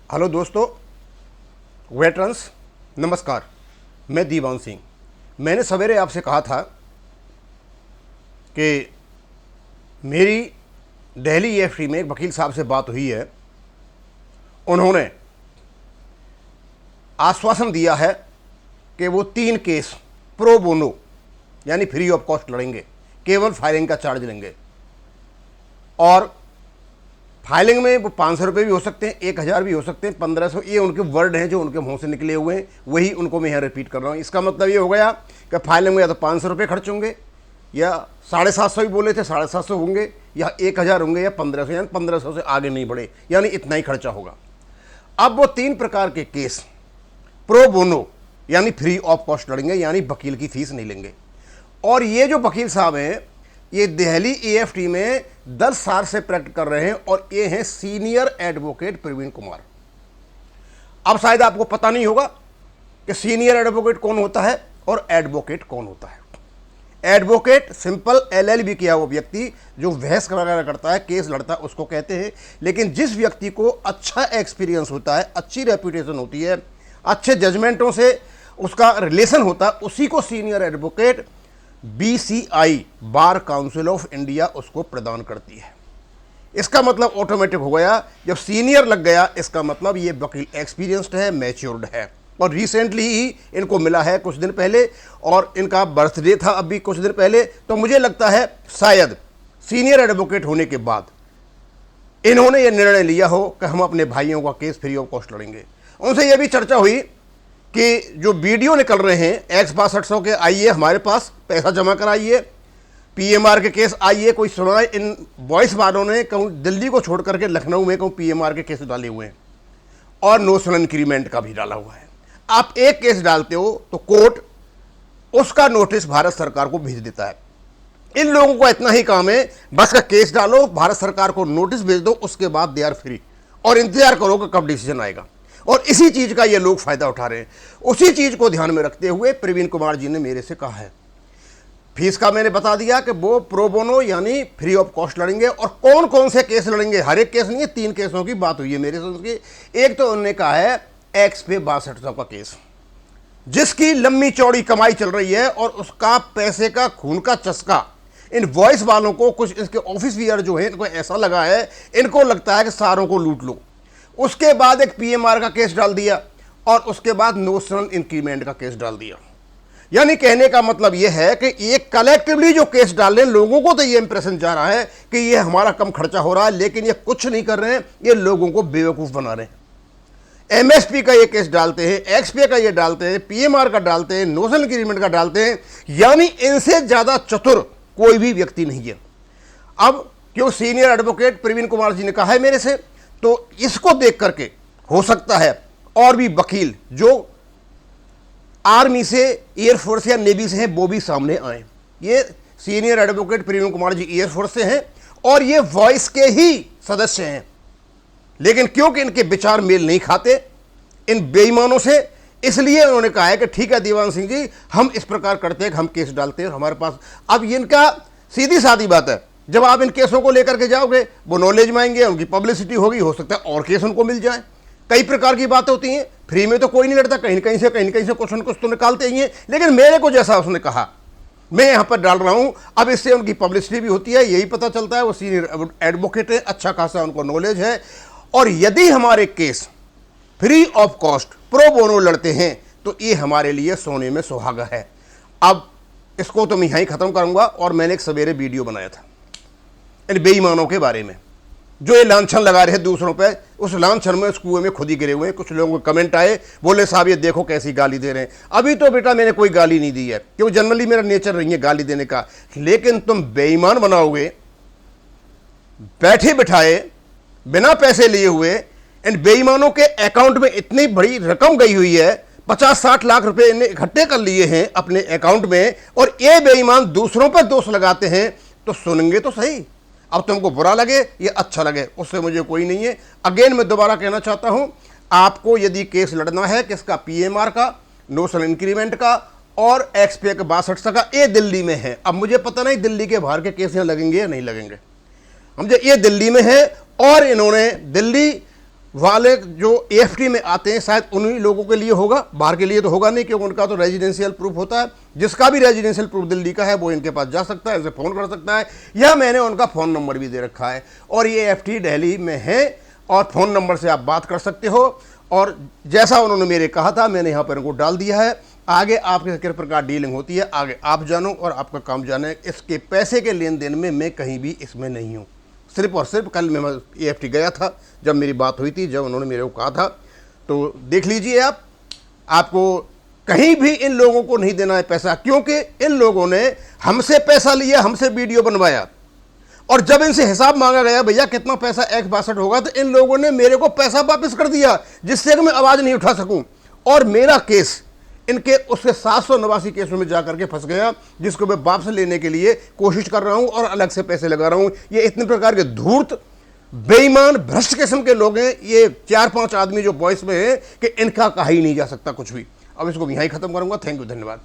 Hello दोस्तों, veterans, नमस्कार। मैं दीवान सिंह। मैंने सवेरे आपसे कहा था कि मेरी दिल्ली एफडी में एक वकील साहब से बात हुई है। उन्होंने आश्वासन दिया है कि वो 3 केस प्रो बोनो यानी फ्री ऑफ कॉस्ट लड़ेंगे, केवल फाइलिंग का चार्ज लेंगे। और फाइलिंग में वो 500 रुपये भी हो सकते हैं, 1000 भी हो सकते हैं, 1500। ये उनके वर्ड हैं जो उनके मुंह से निकले हुए हैं, वही उनको मैं यहाँ रिपीट कर रहा हूँ। इसका मतलब ये हो गया कि फाइलिंग में या तो 500 रुपये खर्च होंगे, या 750 भी बोले थे, 750 होंगे, या 1000 होंगे, या 1500, यानी 1500 से आगे नहीं बढ़े, यानी इतना ही खर्चा होगा। अब वो 3 प्रकार के केस प्रो बोनो यानी फ्री ऑफ कॉस्ट लड़ेंगे, यानी वकील की फीस नहीं लेंगे। और ये जो वकील साहब हैं ये दिल्ली एएफटी में 10 साल से प्रैक्टिस कर रहे हैं, और ये हैं सीनियर एडवोकेट प्रवीण कुमार। अब शायद आपको पता नहीं होगा कि सीनियर एडवोकेट कौन होता है और एडवोकेट कौन होता है। एडवोकेट सिंपल एलएलबी किया हुआ व्यक्ति जो बहस वगैरह करता है, केस लड़ता है, उसको कहते हैं। लेकिन जिस व्यक्ति को अच्छा एक्सपीरियंस होता है, अच्छी रेपुटेशन होती है, अच्छे जजमेंटों से उसका रिलेशन होता है, उसी को senior advocate BCI bar council of India उसको प्रदान करती है। इसका मतलब ऑटोमेटिक हो गया, जब सीनियर लग गया इसका मतलब ये वकील एक्सपीरियंस्ड है, मैच्योर्ड है। और रिसेंटली ही इनको मिला है, कुछ दिन पहले, और इनका बर्थडे था अभी कुछ दिन पहले। तो मुझे लगता है शायद सीनियर एडवोकेट होने के बाद इन्होंने ये निर्णय लिया हो कि हम अपने भाइयों का केस फ्री ऑफ कॉस्ट लड़ेंगे। उनसे यह भी चर्चा हुई कि जो वीडियो निकल रहे हैं X6200 के, आइए हमारे पास, पैसा जमा कराइए, PMR के केस आइए, कोई सुनाए। इन वॉइस वालों ने कहूँ दिल्ली को छोड़ करके लखनऊ में कहूँ PMR के केस डाले हुए हैं, और नोशनल इंक्रीमेंट का भी डाला हुआ है। आप एक केस डालते हो तो कोर्ट उसका नोटिस भारत सरकार को भेज देता है। इन लोगों को इतना ही काम है, बस का केस डालो, भारत सरकार को नोटिस भेज दो, उसके बाद दे आर फ्री, और इंतजार करो कि कब डिसीजन आएगा। और इसी चीज का ये लोग फायदा उठा रहे हैं। उसी चीज को ध्यान में रखते हुए प्रवीण कुमार जी ने मेरे से कहा है, फीस का मैंने बता दिया कि वो प्रो बोनो यानी फ्री ऑफ कॉस्ट लड़ेंगे। और कौन कौन से केस लड़ेंगे, हर एक केस नहीं है, 3 केसों की बात हुई है मेरे से उसकी। एक तो उन्होंने कहा है XP 6200 का केस, जिसकी लंबी चौड़ी कमाई चल रही है, और उसका पैसे का खून का चस्का इन वॉइस वालों को, कुछ इसके ऑफिस वियर जो है, इनको ऐसा लगा है, इनको लगता है कि सारों को लूट लो। उसके बाद एक PMR का केस डाल दिया, और उसके बाद नोशनल इंक्रीमेंट का केस डाल दिया। यानी कहने का मतलब यह है कि ये कलेक्टिवली जो केस डाल रहे हैं, लोगों को तो ये इंप्रेशन जा रहा है कि ये हमारा कम खर्चा हो रहा है, लेकिन ये कुछ नहीं कर रहे हैं, ये लोगों को बेवकूफ बना रहे हैं। MSP का ये केस डालते हैं, XP का ये डालते हैं, PMR का डालते हैं, नोशनल इंक्रीमेंट का डालते हैं। यानी इनसे ज्यादा चतुर कोई भी व्यक्ति नहीं है। अब क्यों सीनियर एडवोकेट प्रवीण कुमार जी ने कहा है मेरे से, तो इसको देख करके हो सकता है और भी वकील जो आर्मी से, एयरफोर्स या नेवी से हैं, वो भी सामने आए। ये senior advocate Praveen Kumar ji air force से हैं, और ये वॉइस के ही सदस्य हैं। लेकिन क्योंकि इनके विचार मेल नहीं खाते इन बेईमानों से, इसलिए उन्होंने कहा है कि ठीक है दीवान सिंह जी, हम इस प्रकार करते हैं कि हम केस डालते हैं, और हमारे पास अब इनका सीधी सादी बात है, जब आप इन केसों को लेकर के जाओगे, वो नॉलेज में आएंगे, उनकी पब्लिसिटी होगी, हो सकता है और केस उनको मिल जाए। कई प्रकार की बातें होती हैं, फ्री में तो कोई नहीं लड़ता, कहीं कहीं से कुछ न कुछ तो निकालते ही हैं। लेकिन मेरे को जैसा उसने कहा, मैं यहां पर डाल रहा हूं, अब इससे उनकी पब्लिसिटी भी होती है, यही पता चलता है वो सीनियर एडवोकेट है, अच्छा खासा उनको नॉलेज है। और यदि हमारे case free of cost pro bono लड़ते हैं तो ये हमारे लिए सोने में सुहागा है। अब इसको तो मैं यहीं खत्म करूंगा। और मैंने एक सवेरे वीडियो बनाया था इन बेईमानों के बारे में, जो ये लांछन लगा रहे हैं दूसरों पे। उस लांछन में, उस कुएं में खुद ही गिरे हुए हैं। कुछ लोगों को कमेंट आए, बोले साहब ये देखो कैसी गाली दे रहे हैं। अभी तो बेटा मैंने कोई गाली नहीं दी है, क्योंकि जनरली मेरा नेचर नहीं है गाली देने का। लेकिन तुम बेईमान बनाओगे, बैठे बिठाए, बिना पैसे लिए हुए, इन बेईमानों के अकाउंट में इतनी बड़ी रकम गई हुई है, 50-60 लाख रुपए इन्हें इकट्ठे कर लिए हैं अपने अकाउंट में, और ये बेईमान दूसरों पर दोष लगाते हैं। तो सुनेंगे तो सही, अब तुमको बुरा लगे या अच्छा लगे, उससे मुझे कोई नहीं है। अगेन मैं दोबारा कहना चाहता हूं, आपको यदि केस लड़ना है किसका, PMR का, नोशनल इंक्रीमेंट का, और XP का 6200 का, ये दिल्ली में है। अब मुझे पता नहीं दिल्ली के बाहर के केस यहाँ लगेंगे या नहीं लगेंगे, मुझे ये दिल्ली में है। और इन्होंने दिल्ली वाले जो एएफटी में आते हैं शायद उन्हीं लोगों के लिए होगा, बाहर के लिए तो होगा नहीं, क्योंकि उनका तो रेजिडेंशियल प्रूफ होता है। जिसका भी रेजिडेंशियल प्रूफ दिल्ली का है वो इनके पास जा सकता है, इनसे फ़ोन कर सकता है, या मैंने उनका फ़ोन नंबर भी दे रखा है। और ये एएफटी दिल्ली में है और फ़ोन नंबर से आप बात कर सकते हो। और जैसा उन्होंने मेरे कहा था मैंने यहाँ पर इनको डाल दिया है। आगे आपके किस प्रकार डीलिंग होती है आगे आप जानो और आपका काम जाने। इसके पैसे के लेन देन में मैं कहीं भी इसमें नहीं हूँ। सिर्फ और सिर्फ कल मैं एएफटी गया था, जब मेरी बात हुई थी, जब उन्होंने मेरे को कहा था, तो देख लीजिए आप, आपको कहीं भी इन लोगों को नहीं देना है पैसा, क्योंकि इन लोगों ने हमसे पैसा लिया, हमसे वीडियो बनवाया, और जब इनसे हिसाब मांगा गया भैया कितना पैसा X62 होगा, तो इन लोगों ने मेरे को पैसा वापस कर दिया, जिससे कि मैं आवाज़ नहीं उठा सकूं। और मेरा केस इनके उसके 789 केसों में जाकर के फंस गया, जिसको मैं वापस लेने के लिए कोशिश कर रहा हूं और अलग से पैसे लगा रहा हूं। ये इतने प्रकार के धूर्त, बेईमान, भ्रष्ट किस्म के लोग हैं। ये 4-5 आदमी जो वॉइस में है कि इनका कहा ही नहीं जा सकता कुछ भी। अब इसको यहीं खत्म करूंगा। थैंक यू, धन्यवाद।